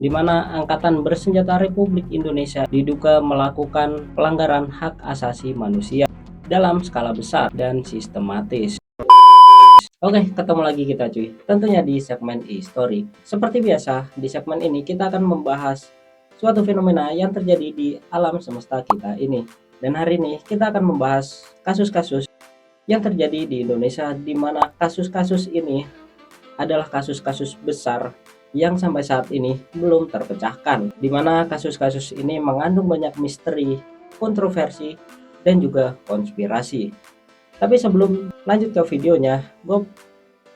di mana Angkatan Bersenjata Republik Indonesia diduga melakukan pelanggaran hak asasi manusia dalam skala besar dan sistematis. Oke, ketemu lagi kita cuy. Tentunya di segmen history. Seperti biasa, di segmen ini kita akan membahas suatu fenomena yang terjadi di alam semesta kita ini. Dan hari ini kita akan membahas kasus-kasus yang terjadi di Indonesia, di mana kasus-kasus ini adalah kasus-kasus besar yang sampai saat ini belum terpecahkan, di mana kasus-kasus ini mengandung banyak misteri, kontroversi, dan juga konspirasi. Tapi sebelum lanjut ke videonya, gue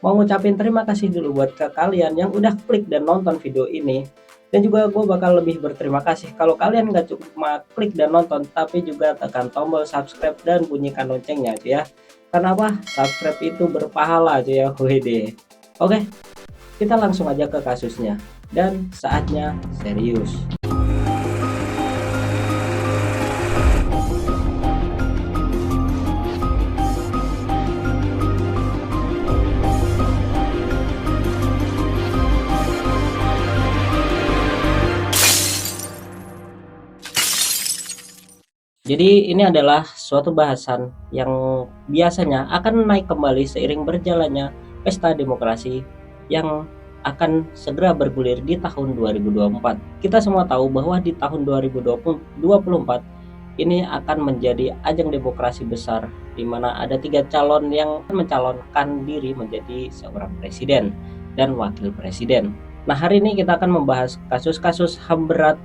mau ngucapin terima kasih dulu buat ke kalian yang udah klik dan nonton video ini. Dan juga gue bakal lebih berterima kasih kalau kalian gak cuma klik dan nonton, tapi juga tekan tombol subscribe dan bunyikan loncengnya ya. Karena apa? Subscribe itu berpahala aja ya, wede. Oke, kita langsung aja ke kasusnya. Dan saatnya serius. Jadi ini adalah suatu bahasan yang biasanya akan naik kembali seiring berjalannya pesta demokrasi yang akan segera bergulir di tahun 2024. Kita semua tahu bahwa di tahun 2024 ini akan menjadi ajang demokrasi besar, di mana ada 3 calon yang mencalonkan diri menjadi seorang presiden dan wakil presiden. Nah, hari ini kita akan membahas kasus-kasus HAM berat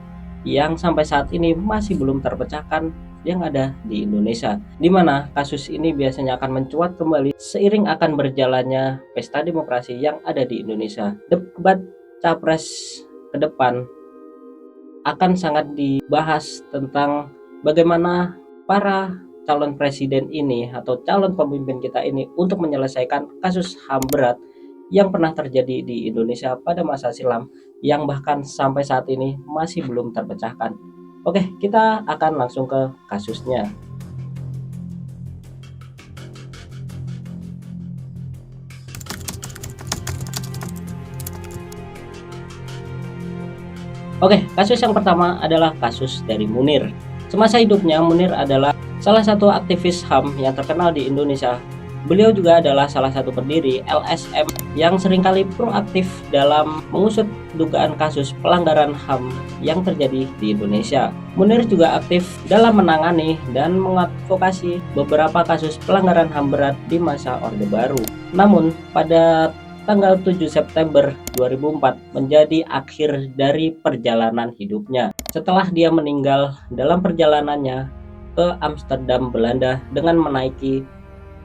yang sampai saat ini masih belum terpecahkan yang ada di Indonesia, di mana kasus ini biasanya akan mencuat kembali seiring akan berjalannya pesta demokrasi yang ada di Indonesia. Debat capres ke depan akan sangat dibahas tentang bagaimana para calon presiden ini atau calon pemimpin kita ini untuk menyelesaikan kasus HAM berat yang pernah terjadi di Indonesia pada masa silam yang bahkan sampai saat ini masih belum terpecahkan. Oke, kita akan langsung ke kasusnya. Oke, kasus yang pertama adalah kasus dari Munir. Semasa hidupnya, Munir adalah salah satu aktivis HAM yang terkenal di Indonesia. Beliau juga adalah salah satu pendiri LSM yang seringkali proaktif dalam mengusut dugaan kasus pelanggaran HAM yang terjadi di Indonesia. Munir juga aktif dalam menangani dan mengadvokasi beberapa kasus pelanggaran HAM berat di masa Orde Baru. Namun, pada tanggal 7 September 2004 menjadi akhir dari perjalanan hidupnya. Setelah dia meninggal dalam perjalanannya ke Amsterdam, Belanda dengan menaiki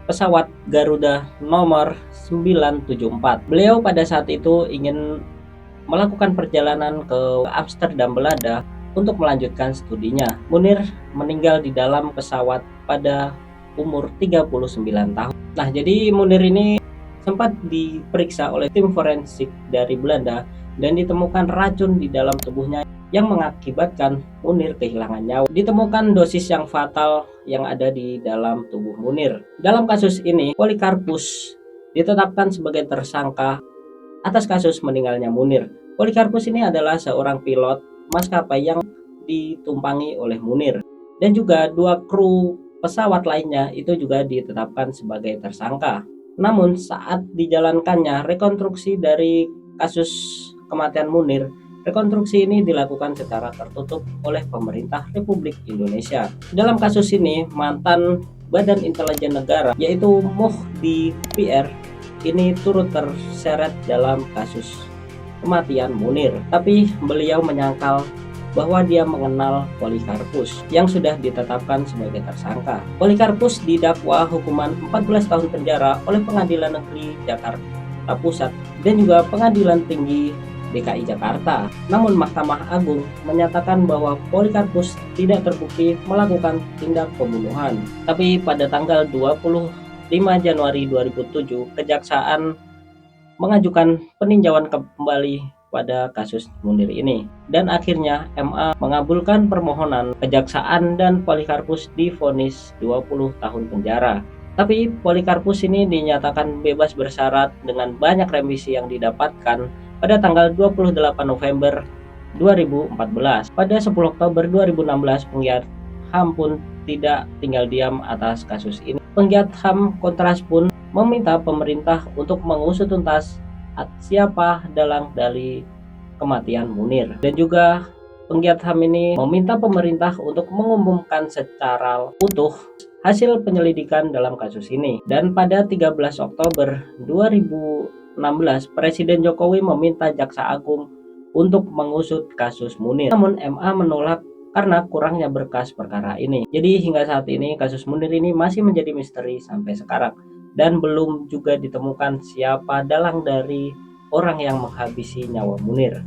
pesawat Garuda nomor 974. Beliau pada saat itu ingin melakukan perjalanan ke Amsterdam, Belanda untuk melanjutkan studinya. Munir meninggal di dalam pesawat pada umur 39 tahun. Nah, jadi Munir ini sempat diperiksa oleh tim forensik dari Belanda dan ditemukan racun di dalam tubuhnya yang mengakibatkan Munir kehilangan nyawa. Ditemukan dosis yang fatal yang ada di dalam tubuh Munir. Dalam kasus ini, Polikarpus ditetapkan sebagai tersangka atas kasus meninggalnya Munir. Polikarpus ini adalah seorang pilot maskapai yang ditumpangi oleh Munir. Dan juga 2 kru pesawat lainnya itu juga ditetapkan sebagai tersangka. Namun saat dijalankannya rekonstruksi dari kasus kematian Munir, rekonstruksi ini dilakukan secara tertutup oleh pemerintah Republik Indonesia. Dalam kasus ini, mantan Badan Intelijen Negara yaitu Muhdi PR ini turut terseret dalam kasus kematian Munir. Tapi beliau menyangkal bahwa dia mengenal Polikarpus yang sudah ditetapkan sebagai tersangka. Polikarpus didakwa hukuman 14 tahun penjara oleh Pengadilan Negeri Jakarta Pusat dan juga Pengadilan Tinggi DKI Jakarta. Namun Mahkamah Agung menyatakan bahwa Polikarpus tidak terbukti melakukan tindak pembunuhan. Tapi pada tanggal 25 Januari 2007, Kejaksaan mengajukan peninjauan kembali pada kasus Munir ini. Dan akhirnya MA mengabulkan permohonan Kejaksaan dan Polikarpus divonis 20 tahun penjara. Tapi Polikarpus ini dinyatakan bebas bersyarat dengan banyak remisi yang didapatkan pada tanggal 28 November 2014. Pada 10 Oktober 2016, penggiat HAM pun tidak tinggal diam atas kasus ini. Penggiat HAM Kontras pun meminta pemerintah untuk mengusut tuntas siapa dalang dari kematian Munir. Dan juga penggiat HAM ini meminta pemerintah untuk mengumumkan secara utuh hasil penyelidikan dalam kasus ini. Dan pada 13 Oktober 2016, Presiden Jokowi meminta Jaksa Agung untuk mengusut kasus Munir. Namun MA menolak karena kurangnya berkas perkara ini. Jadi hingga saat ini kasus Munir ini masih menjadi misteri sampai sekarang. Dan belum juga ditemukan siapa dalang dari orang yang menghabisi nyawa Munir.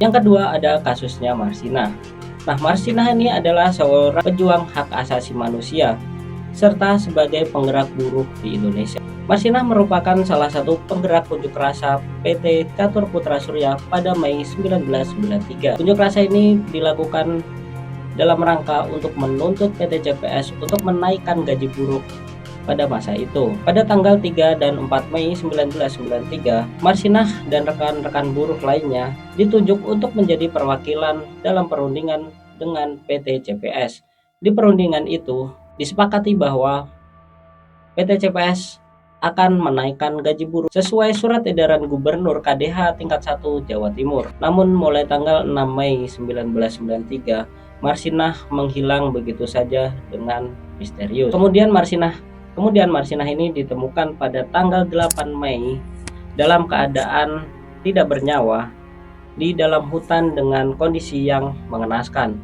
Yang kedua ada kasusnya Marsinah. Nah, Marsinah ini adalah seorang pejuang hak asasi manusia serta sebagai penggerak buruh di Indonesia. Marsinah merupakan salah satu penggerak unjuk rasa PT Catur Putra Surya pada Mei 1993. Unjuk rasa ini dilakukan dalam rangka untuk menuntut PT CPS untuk menaikkan gaji buruh pada masa itu. Pada tanggal 3 dan 4 Mei 1993, Marsinah dan rekan-rekan buruh lainnya ditunjuk untuk menjadi perwakilan dalam perundingan dengan PT CPS. Di perundingan itu disepakati bahwa PT CPS akan menaikkan gaji buruh sesuai surat edaran Gubernur KDH tingkat 1 Jawa Timur. Namun mulai tanggal 6 Mei 1993, Marsinah menghilang begitu saja dengan misterius. Kemudian Marsinah ini ditemukan pada tanggal 8 Mei dalam keadaan tidak bernyawa di dalam hutan dengan kondisi yang mengenaskan.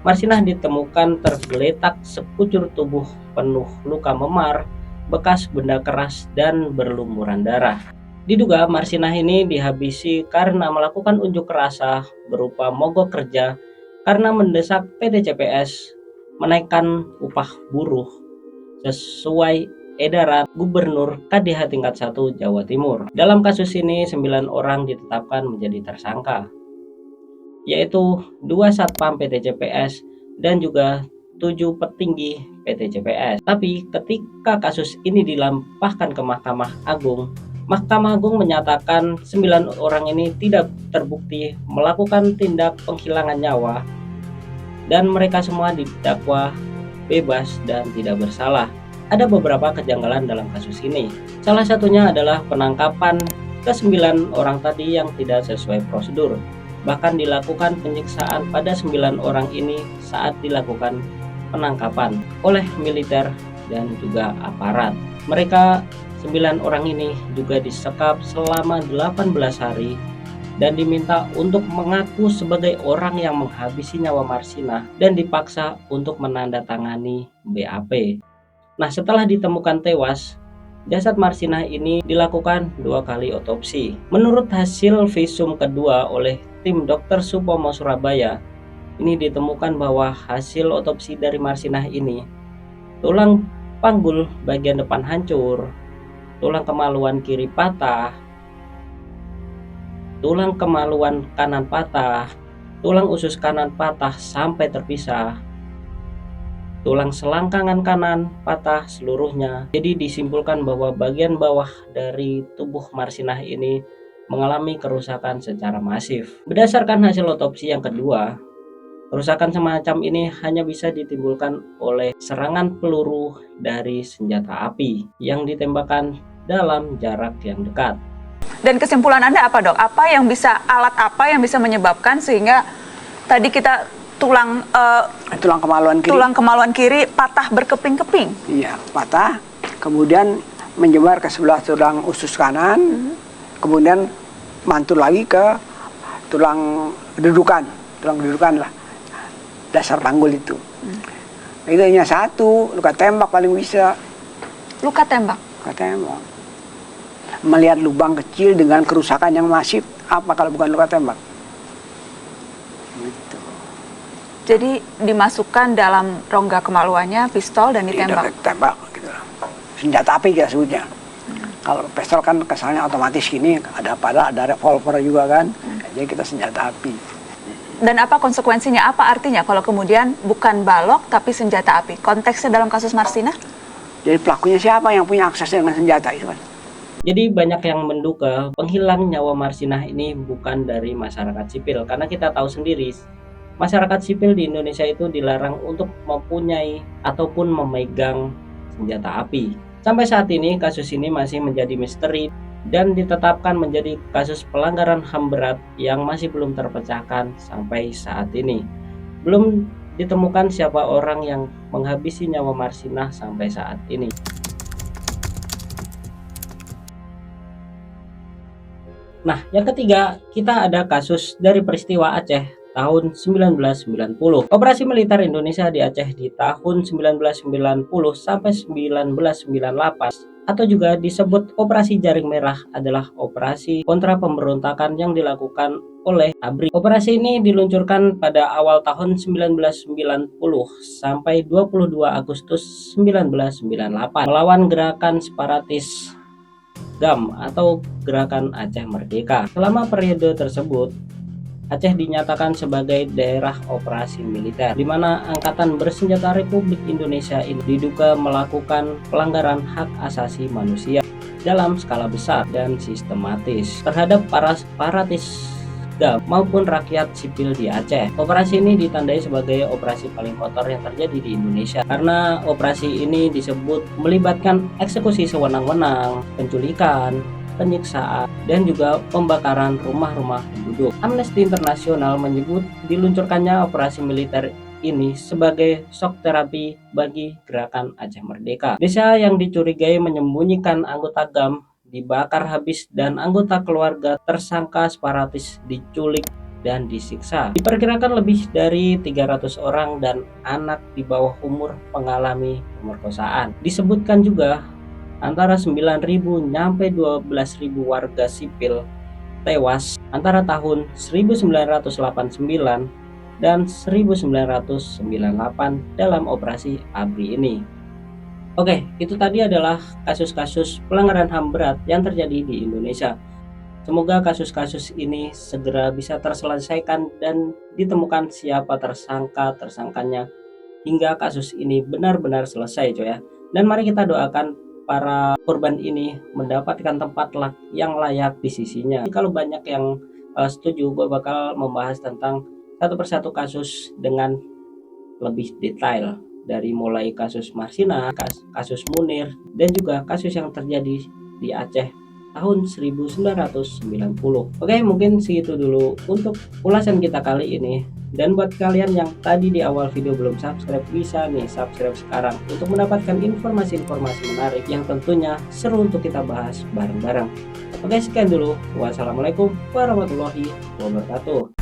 Marsinah ditemukan tergeletak sekucur tubuh penuh luka memar, bekas benda keras, dan berlumuran darah. Diduga Marsinah ini dihabisi karena melakukan unjuk rasa berupa mogok kerja karena mendesak PT CPS menaikkan upah buruh sesuai edaran Gubernur KDH tingkat 1 Jawa Timur. Dalam kasus ini 9 orang ditetapkan menjadi tersangka, yaitu 2 satpam PT CPS dan juga 7 petinggi PT CPS. Tapi ketika kasus ini dilampahkan ke Mahkamah Agung menyatakan 9 orang ini tidak terbukti melakukan tindak penghilangan nyawa dan mereka semua didakwa bebas dan tidak bersalah. Ada beberapa kejanggalan dalam kasus ini. Salah satunya adalah penangkapan ke-9 orang tadi yang tidak sesuai prosedur. Bahkan dilakukan penyiksaan pada 9 orang ini saat dilakukan penangkapan oleh militer dan juga aparat. Mereka 9 orang ini juga disekap selama 18 hari dan diminta untuk mengaku sebagai orang yang menghabisi nyawa Marsinah dan dipaksa untuk menandatangani BAP. Nah, setelah ditemukan tewas, jasad Marsinah ini dilakukan 2 kali otopsi. Menurut hasil visum kedua oleh tim Dr. Supomo Surabaya, ini ditemukan bahwa hasil otopsi dari Marsinah ini, tulang panggul bagian depan hancur, tulang kemaluan kiri patah, tulang kemaluan kanan patah, tulang usus kanan patah sampai terpisah, tulang selangkangan kanan patah seluruhnya. Jadi disimpulkan bahwa bagian bawah dari tubuh Marsinah ini mengalami kerusakan secara masif. Berdasarkan hasil otopsi yang kedua, kerusakan semacam ini hanya bisa ditimbulkan oleh serangan peluru dari senjata api yang ditembakkan dalam jarak yang dekat. Dan kesimpulan Anda apa, Dok? Alat apa yang bisa menyebabkan sehingga tadi kita tulang kemaluan kiri patah berkeping-keping? Iya, patah, kemudian menyebar ke sebelah tulang usus kanan, kemudian mantul lagi ke tulang kedudukan lah, dasar panggul itu. Itu hanya satu, luka tembak paling bisa. Luka tembak? Luka tembak. Melihat lubang kecil dengan kerusakan yang masif, apa kalau bukan luka tembak? Gitu. Jadi dimasukkan dalam rongga kemaluannya pistol dan ditembak? Ditembak, gitu. Senjata api kita sebutnya. Kalau pistol kan kesannya otomatis gini, ada revolver juga kan, jadi kita senjata api. Dan apa konsekuensinya, apa artinya kalau kemudian bukan balok tapi senjata api? Konteksnya dalam kasus Marsinah? Jadi pelakunya siapa yang punya akses dengan senjata itu kan? Jadi banyak yang menduga penghilang nyawa Marsinah ini bukan dari masyarakat sipil, karena kita tahu sendiri masyarakat sipil di Indonesia itu dilarang untuk mempunyai ataupun memegang senjata api. Sampai saat ini kasus ini masih menjadi misteri dan ditetapkan menjadi kasus pelanggaran HAM berat yang masih belum terpecahkan sampai saat ini. Belum ditemukan siapa orang yang menghabisi nyawa Marsinah sampai saat ini. Nah, yang ketiga, kita ada kasus dari peristiwa Aceh tahun 1990. Operasi militer Indonesia di Aceh di tahun 1990 sampai 1998 atau juga disebut Operasi Jaring Merah adalah operasi kontra pemberontakan yang dilakukan oleh ABRI. Operasi ini diluncurkan pada awal tahun 1990 sampai 22 Agustus 1998 melawan gerakan separatis GAM atau Gerakan Aceh Merdeka. Selama periode tersebut, Aceh dinyatakan sebagai daerah operasi militer, di mana Angkatan Bersenjata Republik Indonesia ini diduga melakukan pelanggaran hak asasi manusia dalam skala besar dan sistematis terhadap para separatis GAM maupun rakyat sipil di Aceh. Operasi ini ditandai sebagai operasi paling kotor yang terjadi di Indonesia karena operasi ini disebut melibatkan eksekusi sewenang-wenang, penculikan, penyiksaan, dan juga pembakaran rumah-rumah penduduk. Amnesty International menyebut diluncurkannya operasi militer ini sebagai shock terapi bagi gerakan Aceh Merdeka. Desa yang dicurigai menyembunyikan anggota GAM dibakar habis dan anggota keluarga tersangka separatis diculik dan disiksa. Diperkirakan lebih dari 300 orang dan anak di bawah umur mengalami pemerkosaan. Disebutkan juga antara 9.000 nyampe 12.000 warga sipil tewas antara tahun 1989 dan 1998 dalam operasi ABRI ini. Oke, itu tadi adalah kasus-kasus pelanggaran HAM berat yang terjadi di Indonesia. Semoga kasus-kasus ini segera bisa terselesaikan dan ditemukan siapa tersangkanya hingga kasus ini benar-benar selesai, coy ya. Dan mari kita doakan para korban ini mendapatkan tempat yang layak di sisinya. Jadi kalau banyak yang setuju, gue bakal membahas tentang satu persatu kasus dengan lebih detail. Dari mulai kasus Marsinah, kasus Munir, dan juga kasus yang terjadi di Aceh tahun 1990. Oke, mungkin segitu dulu untuk ulasan kita kali ini. Dan buat kalian yang tadi di awal video belum subscribe, bisa nih subscribe sekarang untuk mendapatkan informasi-informasi menarik yang tentunya seru untuk kita bahas bareng-bareng. Oke, sekian dulu. Wassalamualaikum warahmatullahi wabarakatuh.